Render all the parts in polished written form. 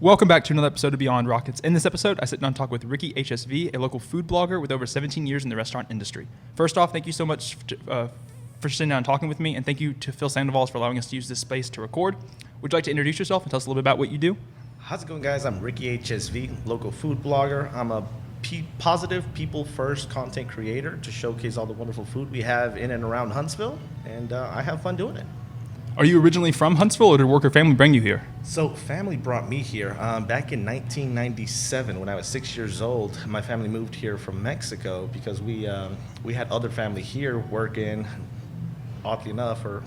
Welcome back to another episode of Beyond Rockets. In this episode, I sit down and talk with RickyHSV, a local food blogger with over 17 years in the restaurant industry. First off, thank you so much for sitting down and talking with me, and thank you to Phil Sandoval for allowing us to use this space to record. Would you like to introduce yourself and tell us a little bit about what you do? How's it going, guys? I'm RickyHSV, local food blogger. I'm a positive, people-first content creator to showcase all the wonderful food we have in and around Huntsville, and I have fun doing it. Are you originally from Huntsville, or did work or family bring you here? So family brought me here back in 1997 when I was 6 years old. My family moved here from Mexico because we had other family here working, oddly enough, or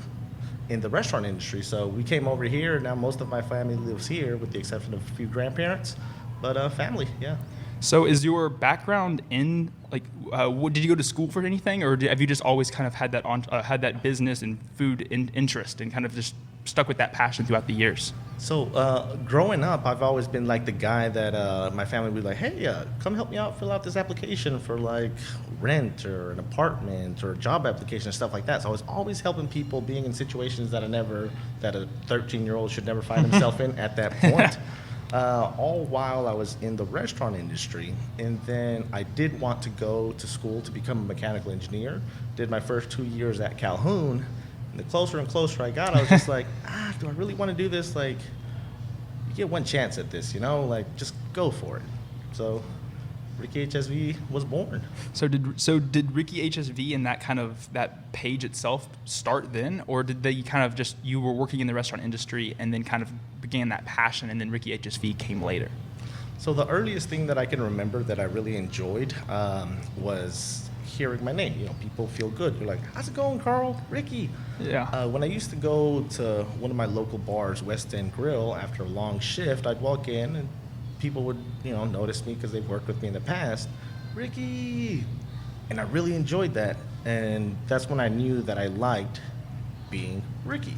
in the restaurant industry. So we came over here. Now most of my family lives here, with the exception of a few grandparents. But family, yeah. So is your background in, did you go to school for anything, or have you just always kind of had that business and food interest and kind of just stuck with that passion throughout the years? So growing up, I've always been like the guy that my family would be like, hey, come help me out, fill out this application for like rent or an apartment or a job application and stuff like that. So I was always helping people, being in situations that a 13-year-old should never find himself in at that point. All while I was in the restaurant industry. And then I did want to go to school to become a mechanical engineer. Did my first 2 years at Calhoun. And the closer and closer I got, I was just like, do I really want to do this? Like, you get one chance at this, just go for it. So RickyHSV was born. So did RickyHSV and that page itself start then, or did they kind of just, you were working in the restaurant industry and then kind of began that passion, and then RickyHSV came later? So the earliest thing that I can remember that I really enjoyed was hearing my name. People feel good. You're like, how's it going, Carl? Ricky. Yeah. When I used to go to one of my local bars, West End Grill, after a long shift, I'd walk in and people would, notice me because they've worked with me in the past. Ricky! And I really enjoyed that. And that's when I knew that I liked being Ricky.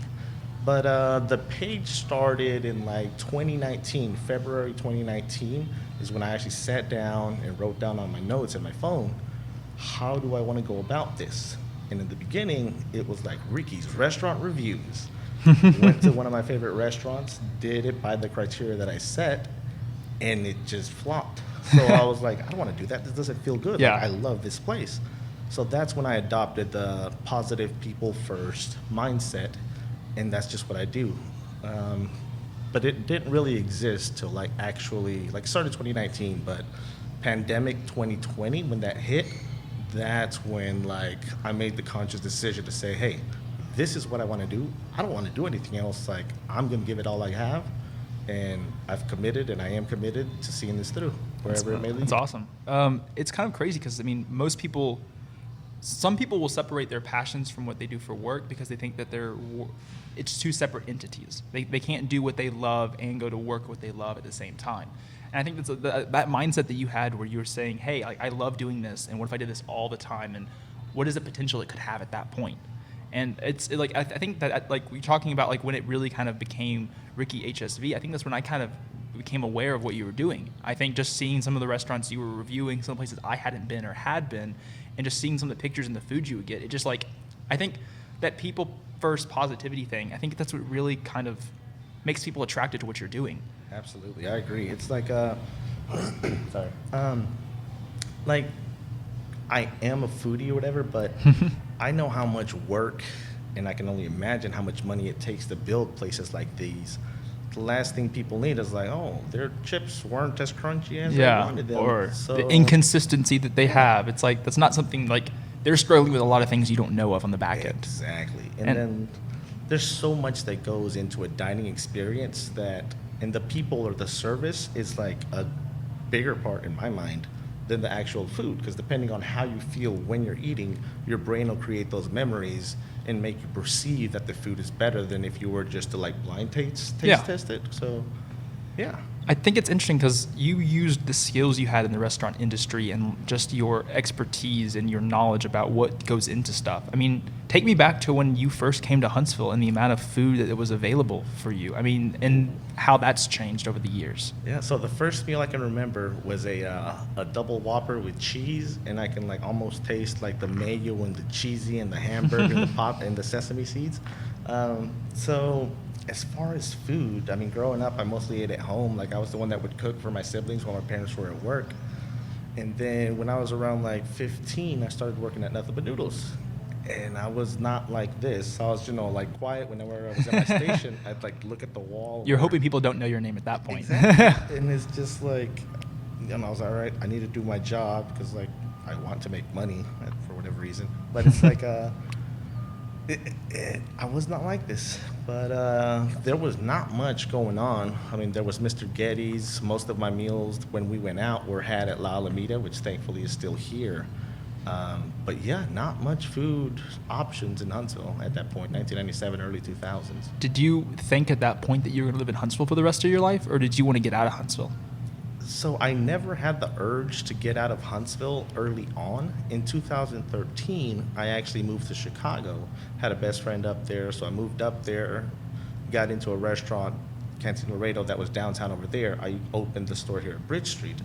But the page started in 2019, February 2019 is when I actually sat down and wrote down on my notes in my phone, how do I want to go about this? And in the beginning, it was like Ricky's Restaurant Reviews. Went to one of my favorite restaurants, did it by the criteria that I set, and it just flopped. So I was like, I don't want to do that. This doesn't feel good. Yeah. I love this place. So that's when I adopted the positive people first mindset, and that's just what I do. But it didn't really exist till started 2019, but pandemic 2020, when that hit, that's when I made the conscious decision to say, hey, this is what I want to do. I don't want to do anything else. I'm going to give it all I have. And I've committed, and I am committed to seeing this through, wherever it may lead. That's awesome. It's kind of crazy because, some people will separate their passions from what they do for work because they think that it's two separate entities. They can't do what they love and go to work what they love at the same time. And I think that's that mindset that you had where you were saying, hey, I love doing this, and what if I did this all the time, and what is the potential it could have at that point? And it's I think that we're talking about when it really kind of became RickyHSV, I think that's when I kind of became aware of what you were doing. I think just seeing some of the restaurants you were reviewing, some places I hadn't been or had been, and just seeing some of the pictures and the food you would get, it just I think that people first positivity thing, I think that's what really kind of makes people attracted to what you're doing. Absolutely, I agree. It's sorry. I am a foodie or whatever, but I know how much work, and I can only imagine how much money it takes to build places like these. The last thing people need is their chips weren't as crunchy as I wanted them. Or the inconsistency that they have. It's that's not something they're struggling with a lot of things you don't know of on the back end. Exactly. And then there's so much that goes into a dining experience and the people or the service is a bigger part in my mind than the actual food, because depending on how you feel when you're eating, your brain will create those memories and make you perceive that the food is better than if you were just to blind taste test it. So, yeah. I think it's interesting because you used the skills you had in the restaurant industry and just your expertise and your knowledge about what goes into stuff. Take me back to when you first came to Huntsville and the amount of food that was available for you. And how that's changed over the years. Yeah, so the first meal I can remember was a double Whopper with cheese, and I can almost taste the mayo and the cheesy and the hamburger and the pop and the sesame seeds. So as far as food, I mean, growing up, I mostly ate at home. Like I was the one that would cook for my siblings while my parents were at work. And then when I was around like 15, I started working at Nothing But Noodles. And I was not like this. I was, like quiet whenever I was at my station. I'd like look at the wall. You're hoping people don't know your name at that point. Exactly. And it's just like, and I was all right. I need to do my job because like I want to make money for whatever reason. But it's like I was not like this, but there was not much going on. I mean, there was Mr. Getty's. Most of my meals when we went out were had at La Alameda, which thankfully is still here. But yeah, not much food options in Huntsville at that point, 1997, early 2000s. Did you think at that point that you were going to live in Huntsville for the rest of your life, or did you want to get out of Huntsville? So I never had the urge to get out of Huntsville early on. In 2013, I actually moved to Chicago, had a best friend up there, so I moved up there, got into a restaurant, Canteen Laredo, that was downtown over there. I opened the store here at Bridge Street.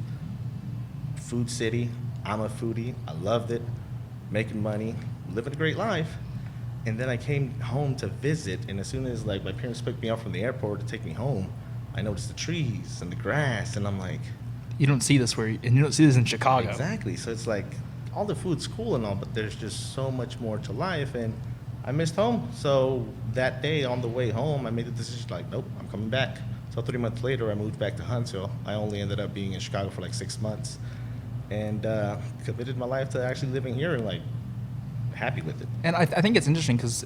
Food City, I'm a foodie, I loved it, making money, living a great life. And then I came home to visit, and as soon as like my parents picked me up from the airport to take me home, I noticed the trees and the grass, and I'm like, you don't see this and you don't see this in Chicago. Exactly. So it's like all the food's cool and all, but there's just so much more to life, and I missed home. So that day on the way home, I made the decision like, nope, I'm coming back. So 3 months later, I moved back to Huntsville. I only ended up being in Chicago for like 6 months, and committed my life to actually living here and like happy with it. And I think it's interesting because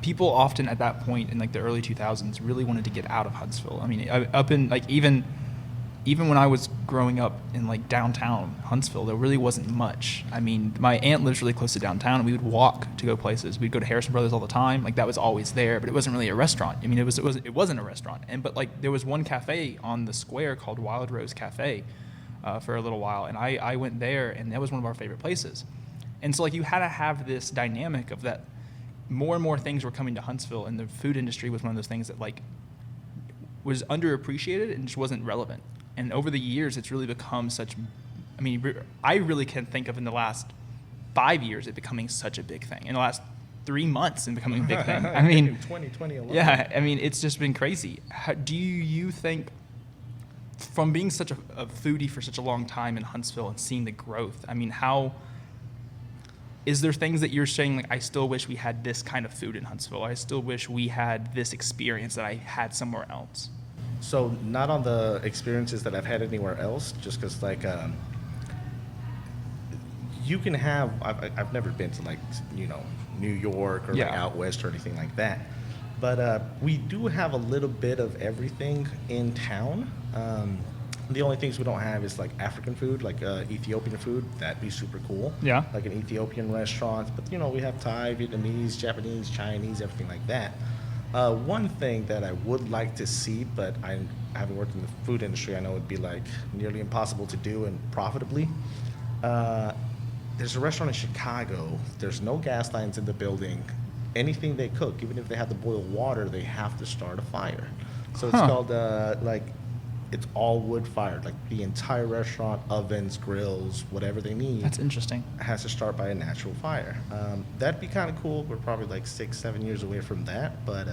people often at that point in like the early 2000s really wanted to get out of Huntsville. I mean, up in like even when I was growing up in like downtown Huntsville, there really wasn't much. I mean, my aunt lives really close to downtown, and we would walk to go places. We'd go to Harrison Brothers all the time. Like that was always there, but it wasn't really a restaurant. I mean, it wasn't a restaurant. But like there was one cafe on the square called Wild Rose Cafe for a little while, and I went there, and that was one of our favorite places. And so like you had to have this dynamic of that. More and more things were coming to Huntsville, and the food industry was one of those things that like was underappreciated and just wasn't relevant. And over the years, it's really become such. I mean, I really can think of in the last 5 years it becoming such a big thing. In the last 3 months, it becoming a big thing. I mean, 2020 alone. Yeah, I mean, it's just been crazy. Do you think, from being such a foodie for such a long time in Huntsville and seeing the growth, I mean, is there things that you're saying, like, I still wish we had this kind of food in Huntsville? I still wish we had this experience that I had somewhere else? So not on the experiences that I've had anywhere else, just because, like, you can have, I've never been to, like, New York or like out west or anything like that. But we do have a little bit of everything in town. The only things we don't have is like African food, like Ethiopian food. That'd be super cool. Yeah. Like an Ethiopian restaurant. But we have Thai, Vietnamese, Japanese, Chinese, everything like that. One thing that I would like to see, but I haven't worked in the food industry, I know it'd be like nearly impossible to do and profitably. There's a restaurant in Chicago. There's no gas lines in the building. Anything they cook, even if they have to boil water, they have to start a fire. So it's called it's all wood fired. Like the entire restaurant, ovens, grills, whatever they need. That's interesting. Has to start by a natural fire. That'd be kind of cool. We're probably like 6-7 years away from that, but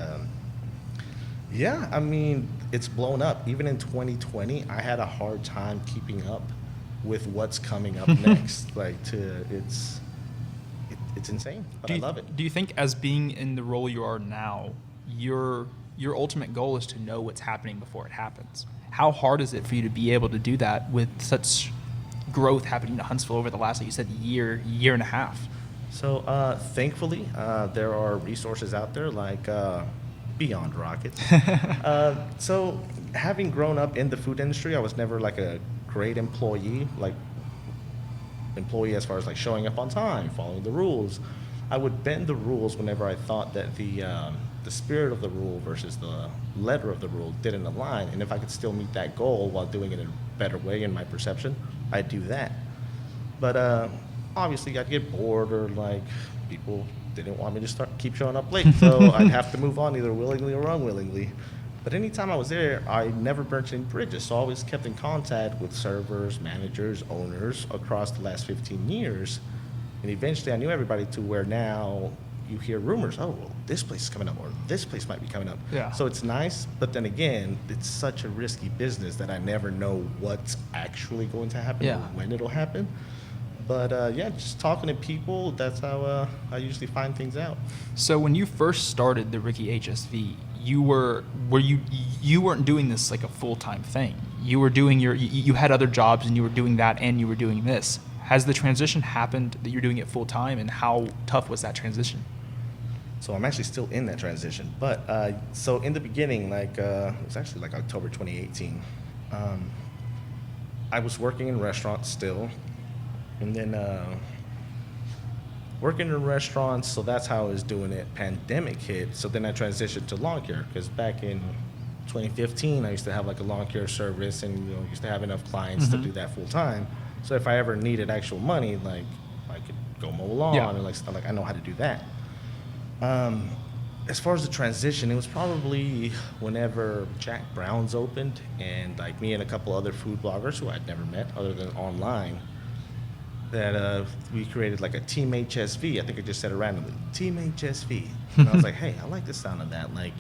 yeah, I mean, it's blown up. Even in 2020, I had a hard time keeping up with what's coming up next. Like, it's insane, but I love it. Do you think, as being in the role you are now, your ultimate goal is to know what's happening before it happens? How hard is it for you to be able to do that with such growth happening to Huntsville over the last, like you said, year and a half? So thankfully, there are resources out there like Beyond Rockets. So having grown up in the food industry, I was never like a great employee as far as like showing up on time, following the rules. I would bend the rules whenever I thought that the spirit of the rule versus the letter of the rule didn't align, and if I could still meet that goal while doing it in a better way in my perception, I'd do that. But obviously I'd get bored, or like people didn't want me to keep showing up late, so I'd have to move on either willingly or unwillingly. But anytime I was there, I never burnt any bridges, so I always kept in contact with servers, managers, owners across the last 15 years. And eventually I knew everybody to where now you hear rumors, oh, well, this place is coming up, or this place might be coming up. Yeah. So it's nice, but then again, it's such a risky business that I never know what's actually going to happen Yeah. or when it'll happen. But yeah, just talking to people, that's how I usually find things out. So when you first started the RickyHSV, you weren't doing this like a full-time thing. You were doing you had other jobs, and you were doing that, and you were doing this. Has the transition happened that you're doing it full-time, and how tough was that transition? So I'm actually still in that transition. But so in the beginning, like it was actually like October 2018, I was working in restaurants still, and then working in restaurants, so that's how I was doing it. Pandemic hit, so then I transitioned to lawn care, because back in 2015, I used to have like a lawn care service, and used to have enough clients to do that full time. So if I ever needed actual money, like I could go mow a lawn, or like stuff, like I know how to do that. As far as the transition, it was probably whenever Jack Brown's opened, and like me and a couple other food bloggers who I'd never met other than online, that we created like a Team HSV. I think I just said it randomly, Team HSV. And I was like, hey, I like the sound of that. Like,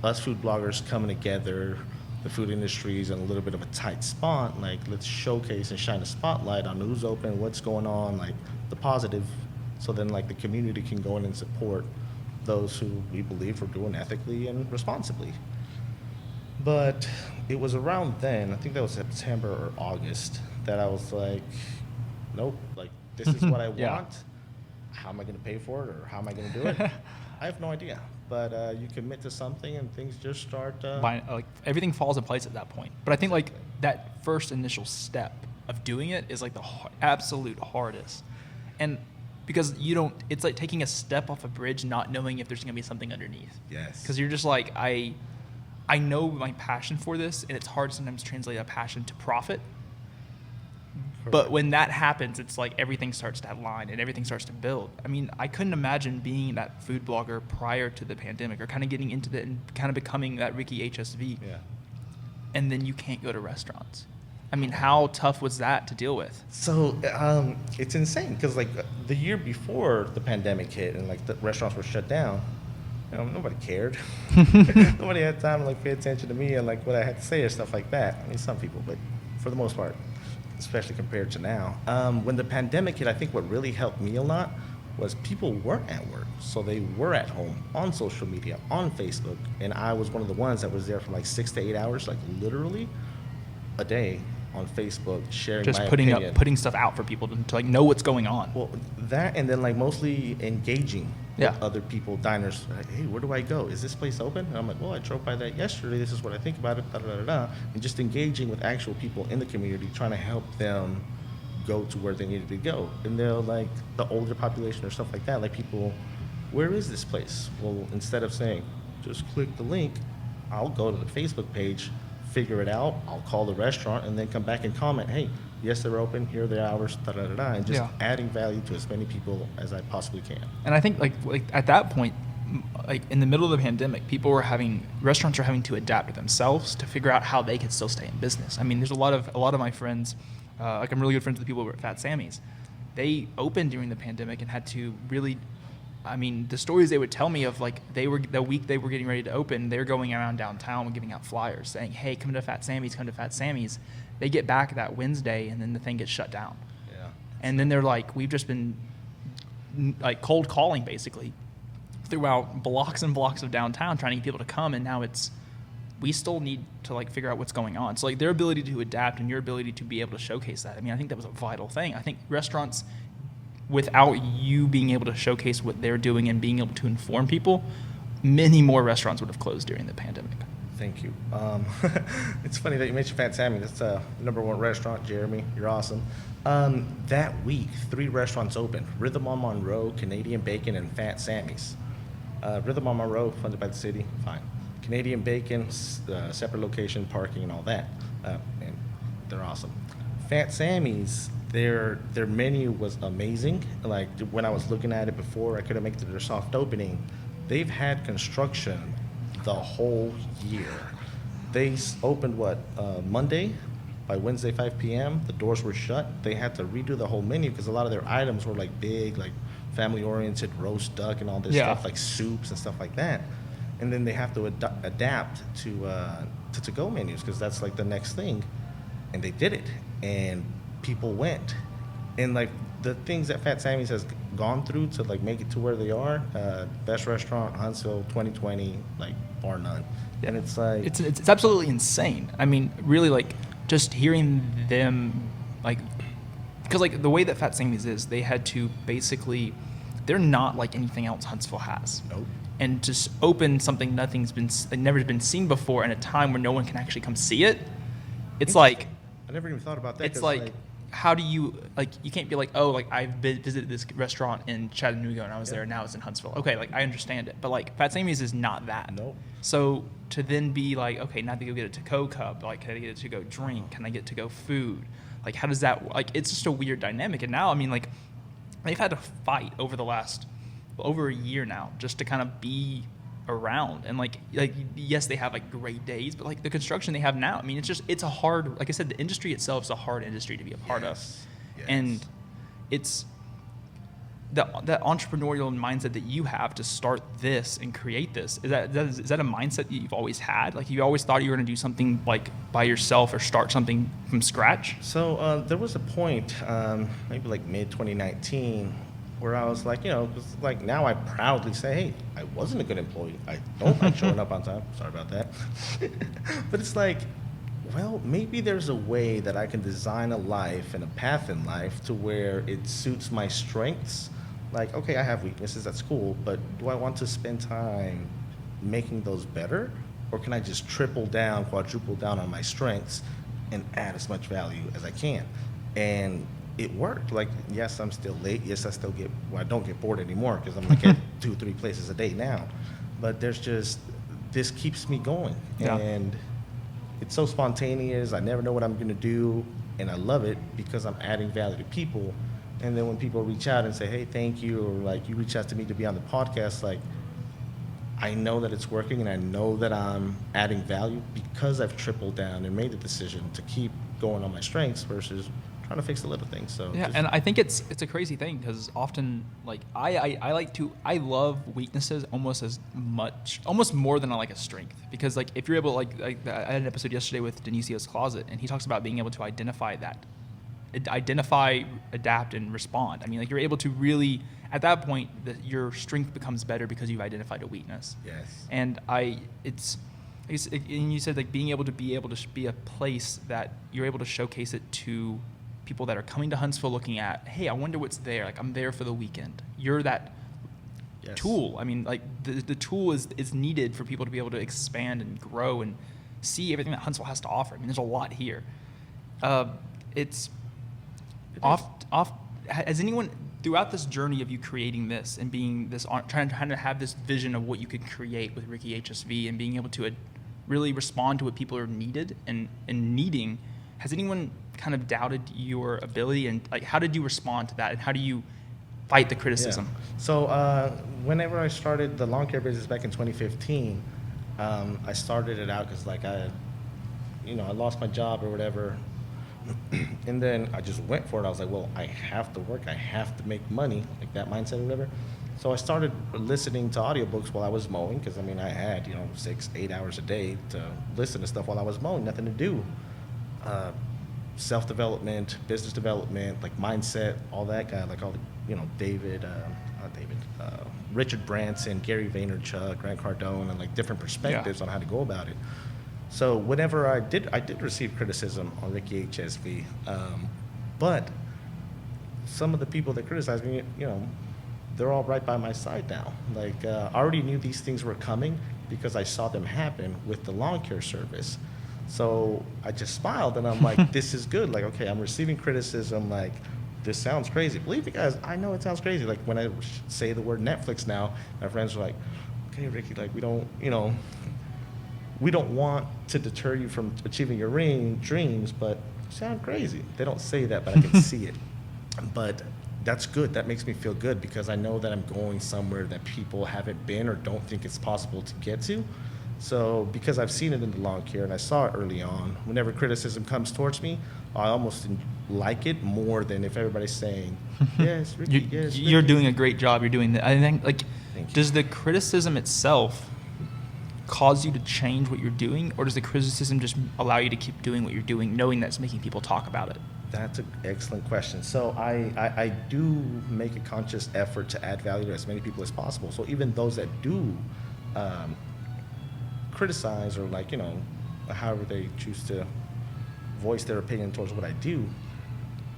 us food bloggers coming together, the food industry is in a little bit of a tight spot. Like, let's showcase and shine a spotlight on who's open, what's going on, like the positive. So then like the community can go in and support those who we believe are doing ethically and responsibly. But it was around then, I think that was September or August, that I was like, nope, like this is what I want. Yeah. How am I going to pay for it, or how am I going to do it? I have no idea. But you commit to something and things just start. Like everything falls in place at that point. But I think like that first initial step of doing it is like the absolute hardest, and because it's like taking a step off a bridge, not knowing if there's going to be something underneath. Yes. Because you're just like, I know my passion for this, and it's hard to sometimes translate a passion to profit. But when that happens, it's like everything starts to align and everything starts to build. I mean, I couldn't imagine being that food blogger prior to the pandemic, or kind of getting into it and kind of becoming that RickyHSV. Yeah. And then you can't go to restaurants. I mean, how tough was that to deal with? So it's insane, because like the year before the pandemic hit and like the restaurants were shut down, nobody cared. Nobody had time to like pay attention to me and like what I had to say or stuff like that. I mean, some people, but for the most part, especially compared to now. When the pandemic hit, I think what really helped me a lot was people weren't at work. So they were at home, on social media, on Facebook. And I was one of the ones that was there for like 6 to 8 hours, like literally a day on Facebook, sharing Just my putting opinion. putting stuff out for people to like know what's going on. Well, that, and then like mostly engaging Yeah. with other people, diners. Like, hey, where do I go? Is this place open? And I'm like, well, I drove by that yesterday. This is what I think about it. Da, da, da, da. And just engaging with actual people in the community, trying to help them go to where they needed to go. And they're like the older population or stuff like that. Like people, where is this place? Well, instead of saying, just click the link, I'll go to the Facebook page, figure it out. I'll call the restaurant and then come back and comment, hey, yes, they're open. Here are the hours. Da da da da. And just adding value to as many people as I possibly can. And I think like at that point, like in the middle of the pandemic, restaurants are having to adapt to themselves to figure out how they could still stay in business. I mean, there's a lot of my friends, like I'm really good friends with the people over at Fat Sammy's. They opened during the pandemic and had to really, I mean, the stories they would tell me of like the week they were getting ready to open, they're going around downtown and giving out flyers saying, hey, come to Fat Sammy's, come to Fat Sammy's. They get back that Wednesday and then the thing gets shut down. Yeah. And then they're like, we've just been like cold calling basically throughout blocks and blocks of downtown trying to get people to come, and now we still need to like figure out what's going on. So like their ability to adapt and your ability to be able to showcase that, I mean, I think that was a vital thing. I think restaurants, without you being able to showcase what they're doing and being able to inform people, many more restaurants would have closed during the pandemic. Thank you. It's funny that you mentioned Fat Sammy. That's #1 restaurant. Jeremy, you're awesome. That week, 3 restaurants opened: Rhythm on Monroe, Canadian Bacon, and Fat Sammy's. Rhythm on Monroe, funded by the city, fine. Canadian Bacon, separate location, parking, and all that. And they're awesome. Fat Sammy's, their menu was amazing. Like when I was looking at it before, I couldn't make it to their soft opening. They've had construction the whole year. They opened Monday. By Wednesday 5 p.m. the doors were shut. They had to redo the whole menu because a lot of their items were like big, like family-oriented roast duck and all this Yeah. stuff, like soups and stuff like that. And then they have to adapt to go menus because that's like the next thing. And they did it, and people went. And like the things that Fat Sammy's has gone through to like make it to where they are, best restaurant, Huntsville, 2020, like bar none. And it's like It's absolutely insane. I mean, really, like just hearing them, like, because like the way that Fat Sammy's is, they had to basically, they're not like anything else Huntsville has. Nope. And just open something never been seen before in a time where no one can actually come see it. It's like, I never even thought about that. it's 'cause, like, how do you, like, you can't be like, oh, like I visited this restaurant in Chattanooga and I was there, and now it's in Huntsville. Okay, like I understand it, but like Fat Sammy's is not that. Nope. So to then be like, okay, now to go get a to-go cup, like can I get a to-go drink? Can I get to-go food? Like how does that, like it's just a weird dynamic. And now, I mean, like they've had to fight over over a year now just to kind of be around. And like yes, they have like great days, but like the construction they have now, I mean, it's a hard, like I said, the industry itself is a hard industry to be a part of. Yes. And it's that entrepreneurial mindset that you have to start this and create this. Is that a mindset that you've always had? Like you always thought you were going to do something like by yourself or start something from scratch? So there was a point, maybe like mid 2019, where I was like, 'cause like now I proudly say, hey, I wasn't a good employee. I don't like showing up on time. Sorry about that. But it's like, well, maybe there's a way that I can design a life and a path in life to where it suits my strengths. Like, okay, I have weaknesses, that's cool, but do I want to spend time making those better? Or can I just triple down, quadruple down on my strengths and add as much value as I can? And it worked. Like, yes, I'm still late. Yes, I don't get bored anymore because I'm like at 2-3 places a day now. But this keeps me going. Yeah. And it's so spontaneous. I never know what I'm going to do. And I love it because I'm adding value to people. And then when people reach out and say, hey, thank you, or like you reach out to me to be on the podcast, like I know that it's working and I know that I'm adding value because I've tripled down and made the decision to keep going on my strengths versus trying to fix the little things. So yeah, and I think it's a crazy thing because often like I love weaknesses almost more than I like a strength, because like if you're able, like I had an episode yesterday with Denisio's Closet, and he talks about being able to identify, adapt, and respond. I mean, like you're able to really, at that point, your strength becomes better because you've identified a weakness. Yes. And and you said like being able to be a place that you're able to showcase it to people that are coming to Huntsville looking at, hey, I wonder what's there. Like I'm there for the weekend. You're that Yes. tool. I mean, like the tool is needed for people to be able to expand and grow and see everything that Huntsville has to offer. I mean, there's a lot here. Has anyone throughout this journey of you creating this and being this, trying to have this vision of what you could create with RickyHSV and being able to really respond to what people are needed and needing, has anyone kind of doubted your ability, and like how did you respond to that, and how do you fight the criticism? Yeah. So whenever I started the lawn care business back in 2015, I started it out because like I lost my job or whatever. And then I just went for it. I was like, well, I have to work. I have to make money, like that mindset or whatever. So I started listening to audiobooks while I was mowing because, I mean, I had, 6-8 hours a day to listen to stuff while I was mowing, nothing to do. Self-development, business development, like mindset, all that guy, like all the, Richard Branson, Gary Vaynerchuk, Grant Cardone, and like different perspectives on how to go about it. So whenever I did receive criticism on RickyHSV, but some of the people that criticized me, they're all right by my side now. Like I already knew these things were coming because I saw them happen with the lawn care service. So I just smiled and I'm like, this is good. Like, okay, I'm receiving criticism. Like, this sounds crazy. Believe me, guys, I know it sounds crazy. Like when I say the word Netflix now, my friends are like, okay, Ricky, like we don't want to deter you from achieving your dreams, but you sound crazy. They don't say that, but I can see it. But that's good. That makes me feel good because I know that I'm going somewhere that people haven't been or don't think it's possible to get to. So because I've seen it in the lawn care and I saw it early on, whenever criticism comes towards me, I almost like it more than if everybody's saying, yes, Ricky, yes, You're Ricky. doing a great job. You're doing that. I think, like, Thank you. does the criticism itself cause you to change what you're doing, or does the criticism just allow you to keep doing what you're doing, knowing that's making people talk about it? That's an excellent question. So I do make a conscious effort to add value to as many people as possible. So even those that do criticize or like, however they choose to voice their opinion towards what I do,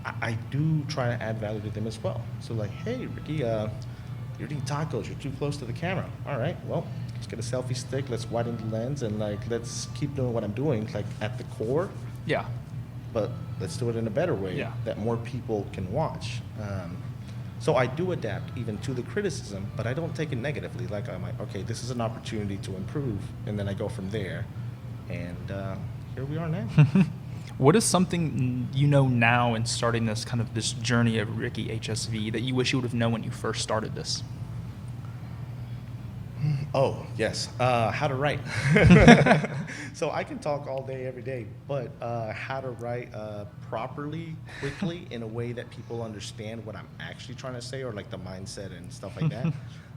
I do try to add value to them as well. So like, hey, Ricky, you're eating tacos. You're too close to the camera. All right, well, let's get a selfie stick. Let's widen the lens and like, let's keep doing what I'm doing, like at the core. Yeah. But let's do it in a better way that more people can watch. So I do adapt even to the criticism, but I don't take it negatively. Like I'm like, okay, this is an opportunity to improve, and then I go from there. And here we are now. What is something you know now in starting this journey of Ricky HSV that you wish you would have known when you first started this? Oh, yes. How to write. So I can talk all day, every day, but how to write properly, quickly, in a way that people understand what I'm actually trying to say, or like the mindset and stuff like that.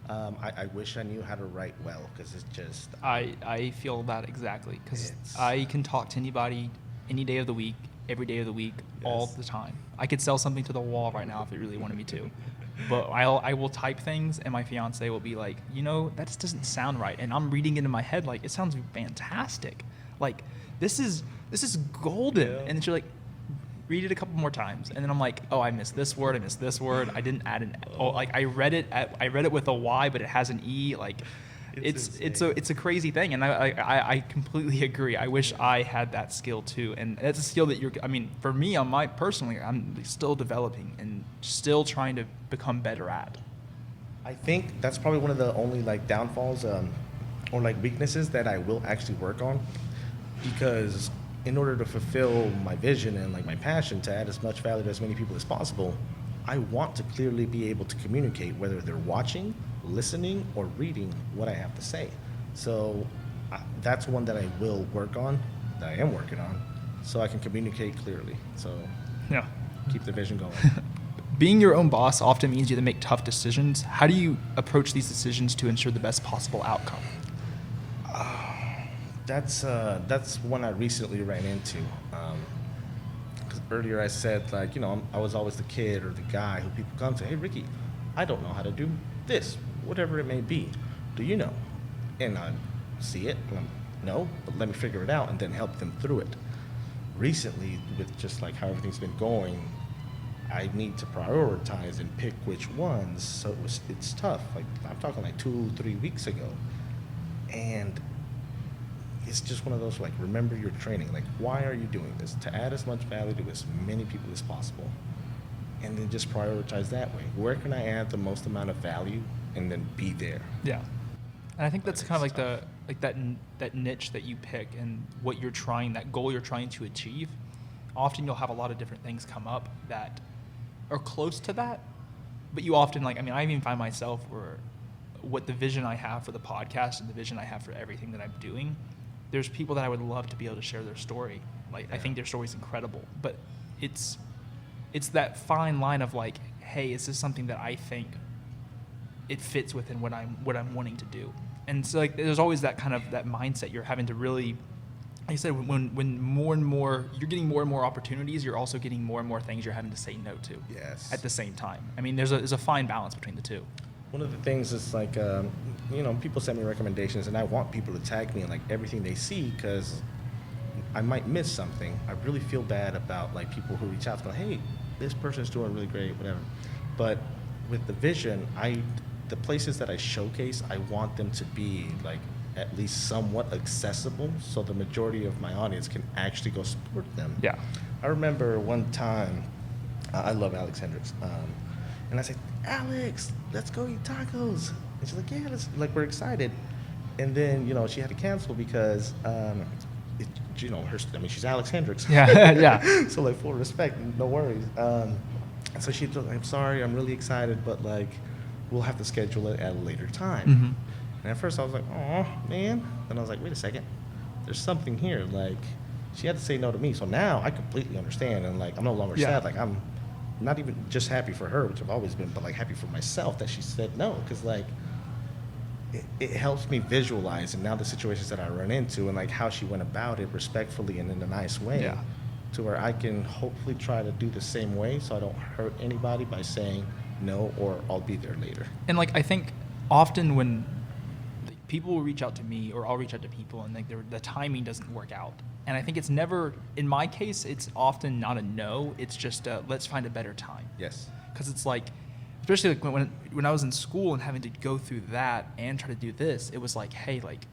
I wish I knew how to write well, because it's just... I feel that exactly, because It's- I can talk to anybody any day of the week, every day of the week, all Yes. the time. I could sell something to the wall right now if it really wanted me to. But I will type things, and my fiance will be like, that just doesn't sound right. And I'm reading it in my head like, it sounds fantastic. Like, this is golden. Yeah. And then she's like, read it a couple more times. And then I'm like, oh, I missed this word. I missed this word. I didn't add I read it with a Y, but it has an E. Like, it's a crazy thing. And I completely agree. I wish I had that skill too. And that's a skill that for me, I'm still developing and still trying to become better at. I think that's probably one of the only like downfalls or like weaknesses that I will actually work on, because in order to fulfill my vision and like my passion to add as much value to as many people as possible, I want to clearly be able to communicate whether they're watching, listening, or reading what I have to say. So that's one that I will work on, that I am working on, so I can communicate clearly. So Yeah. keep the vision going. Being your own boss often means you have to make tough decisions. How do you approach these decisions to ensure the best possible outcome? That's one I recently ran into. Because earlier I said, like, I was always the kid or the guy who people come to, hey, Ricky, I don't know how to do this, whatever it may be. Do you know? And I see it, and no, but let me figure it out and then help them through it. Recently, with just like how everything's been going, I need to prioritize and pick which ones. So it's tough. Like, I'm talking like 2-3 weeks ago. And it's just one of those, like, remember your training. Like, why are you doing this? To add as much value to as many people as possible. And then just prioritize that way. Where can I add the most amount of value and then be there? Yeah. And I think that's kind of like tough. that niche that you pick and what you're trying, that goal you're trying to achieve. Often you'll have a lot of different things come up that are close to that, but you often I even find myself where what the vision I have for the podcast and the vision I have for everything that I'm doing, there's people that I would love to be able to share their story. Like, I think their story's incredible, but it's that fine line of like, hey, is this something that I think it fits within what I'm wanting to do? And so like, there's always that kind of that mindset you're having to really, like I said, when more and more you're getting more and more opportunities, you're also getting more and more things you're having to say no to. Yes. At the same time. I mean, there's a fine balance between the two. One of the things is like, people send me recommendations, and I want people to tag me in like everything they see, because I might miss something. I really feel bad about like people who reach out to me, like, hey, this person's doing really great, whatever. But with the vision, the places that I showcase, I want them to be like at least somewhat accessible, so the majority of my audience can actually go support them. Yeah. I remember one time, I love Alex Hendricks, and I said, Alex, let's go eat tacos. And she's like, yeah, we're excited. And then, she had to cancel because, she's Alex Hendricks. Yeah, yeah. So like, full respect, no worries. So she told me, I'm sorry, I'm really excited, but like, we'll have to schedule it at a later time. Mm-hmm. And at first I was like, oh, man. Then I was like, wait a second. There's something here. Like, she had to say no to me. So now I completely understand. And, like, I'm no longer sad. Like, I'm not even just happy for her, which I've always been, but, like, happy for myself that she said no. Because, like, it helps me visualize. And now the situations that I run into and, like, how she went about it respectfully and in a nice way. Yeah. To where I can hopefully try to do the same way so I don't hurt anybody by saying no or I'll be there later. And like I think often when people will reach out to me or I'll reach out to people and like the timing doesn't work out. And I think it's never, in my case, it's often not a no. It's just let's find a better time. Yes. Because it's like, especially like when I was in school and having to go through that and try to do this, it was like, hey, like,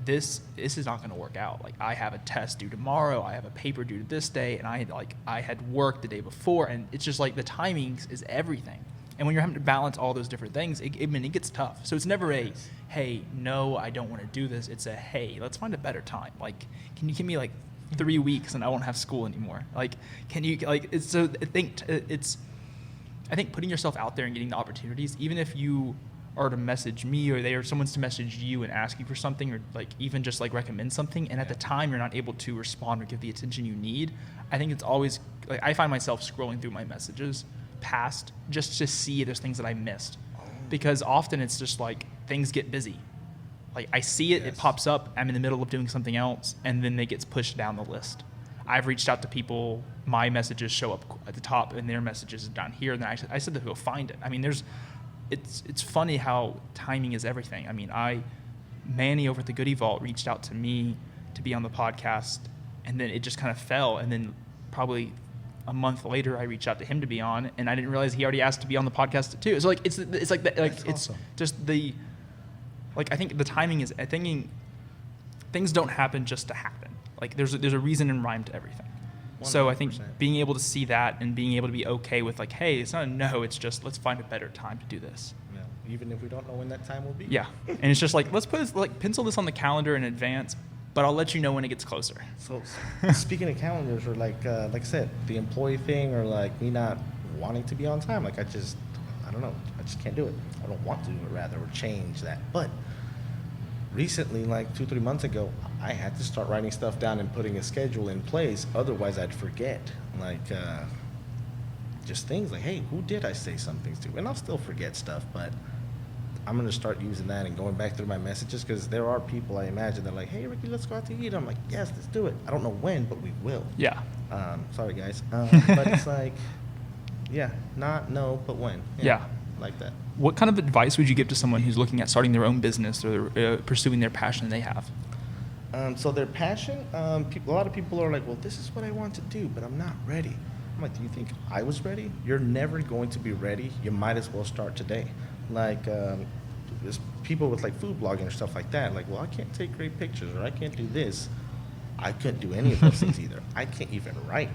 this is not going to work out. Like, I have a test due tomorrow. I have a paper due to this day, and I had work the day before, and it's just like the timing is everything. And when you're having to balance all those different things, it gets tough. So it's never a, hey, no, I don't want to do this. It's a, hey, let's find a better time. Like, can you give me like 3 weeks and I won't have school anymore? Like, can you like? It's so I think putting yourself out there and getting the opportunities, even if you are to message me or someone's to message you and ask you for something or like even just like recommend something, and at the time you're not able to respond or give the attention you need, I think it's always like I find myself scrolling through my messages past just to see if there's things that I missed, because often it's just like things get busy. Like I see it, it pops up, I'm in the middle of doing something else, and then it gets pushed down the list. I've reached out to people, my messages show up at the top and their messages are down here, and then I said to go find it. I mean, it's funny how timing is everything. I mean, Manny over at the Goodie Vault reached out to me to be on the podcast, and then it just kind of fell. And then probably a month later, I reached out to him to be on, and I didn't realize he already asked to be on the podcast too. So like it's like that, like it's awesome. Just the like I think the timing is things don't happen just to happen. Like there's a reason and rhyme to everything. 100%. So I think being able to see that and being able to be okay with like, hey, it's not a no, it's just let's find a better time to do this. Yeah. Even if we don't know when that time will be. Yeah. And it's just like, let's pencil this on the calendar in advance, but I'll let you know when it gets closer. So speaking of calendars, or like I said, the employee thing, or like me not wanting to be on time, like I don't know, I just can't do it. I don't want to do it rather, or change that. But recently, like 2-3 months ago, I had to start writing stuff down and putting a schedule in place. Otherwise, I'd forget. Like, just things like, hey, who did I say some things to? And I'll still forget stuff, but I'm going to start using that and going back through my messages, because there are people, I imagine, that are like, hey, Ricky, let's go out to eat. I'm like, yes, let's do it. I don't know when, but we will. Yeah. Sorry, guys. But it's like, yeah, not no, but when. Yeah. Like that. What kind of advice would you give to someone who's looking at starting their own business or pursuing their passion they have? So their passion, a lot of people are like, well, this is what I want to do, but I'm not ready. I'm like, do you think I was ready? You're never going to be ready. You might as well start today. Like, there's people with like food blogging or stuff like that. Like, well, I can't take great pictures, or I can't do this. I couldn't do any of those things either. I can't even write.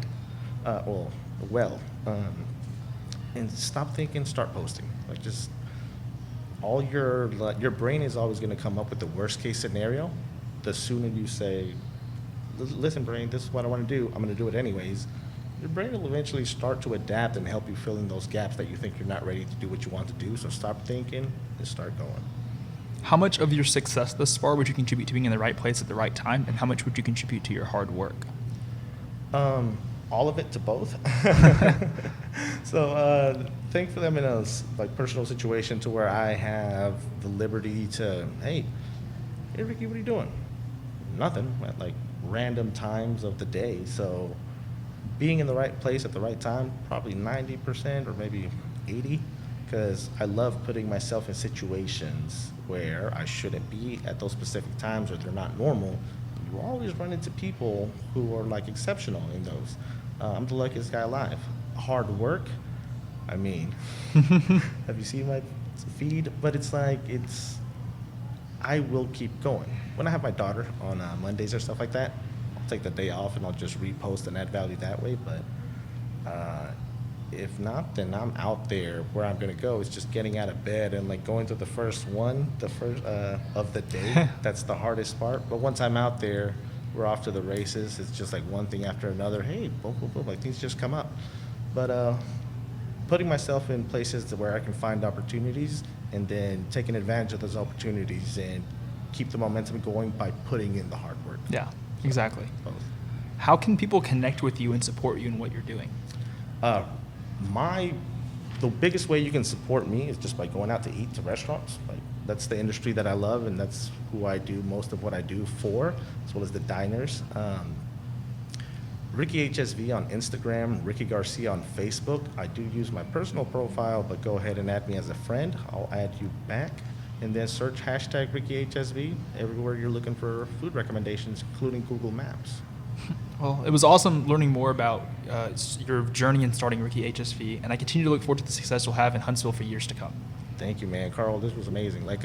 And stop thinking, start posting. Like, just all your brain is always going to come up with the worst case scenario. The sooner you say, listen, brain, this is what I want to do, I'm going to do it anyways, your brain will eventually start to adapt and help you fill in those gaps that you think you're not ready to do what you want to do. So stop thinking and start going. How much of your success thus far would you contribute to being in the right place at the right time, and how much would you contribute to your hard work? All of it to both. So thankfully I'm in a like personal situation to where I have the liberty to, hey Ricky, what are you doing? Nothing, at like random times of the day. So being in the right place at the right time, probably 90% or maybe 80, because I love putting myself in situations where I shouldn't be at those specific times, or they're not normal. You always run into people who are like exceptional in those. I'm the luckiest guy alive. Hard work, I mean, have you seen my feed? But it's like, I will keep going. When I have my daughter on Mondays or stuff like that, I'll take the day off and I'll just repost and add value that way. But if not, then I'm out there. Where I'm gonna go is just getting out of bed and like going to the first of the day. That's the hardest part. But once I'm out there, we're off to the races. It's just like one thing after another. Hey, boom, boom, boom, like things just come up. But putting myself in places where I can find opportunities and then taking advantage of those opportunities and keep the momentum going by putting in the hard work. Yeah, exactly. Both. How can people connect with you and support you in what you're doing? The biggest way you can support me is just by going out to eat to restaurants. Like, that's the industry that I love, and that's who I do most of what I do for, as well as the diners. RickyHSV on Instagram, Ricky Garcia on Facebook. I do use my personal profile, but go ahead and add me as a friend. I'll add you back. And then search hashtag RickyHSV everywhere you're looking for food recommendations, including Google Maps. Well, it was awesome learning more about your journey in starting Ricky HSV, and I continue to look forward to the success you'll have in Huntsville for years to come. Thank you, man. Carl, this was amazing. Like,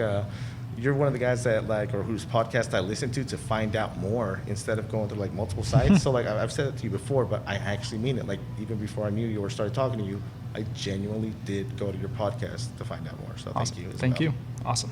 you're one of the guys that, like, or whose podcast I listen to find out more instead of going to, like, multiple sites. So, like, I've said it to you before, but I actually mean it. Like, even before I knew you or started talking to you, I genuinely did go to your podcast to find out more. So Awesome. thank you. Thank you. Awesome.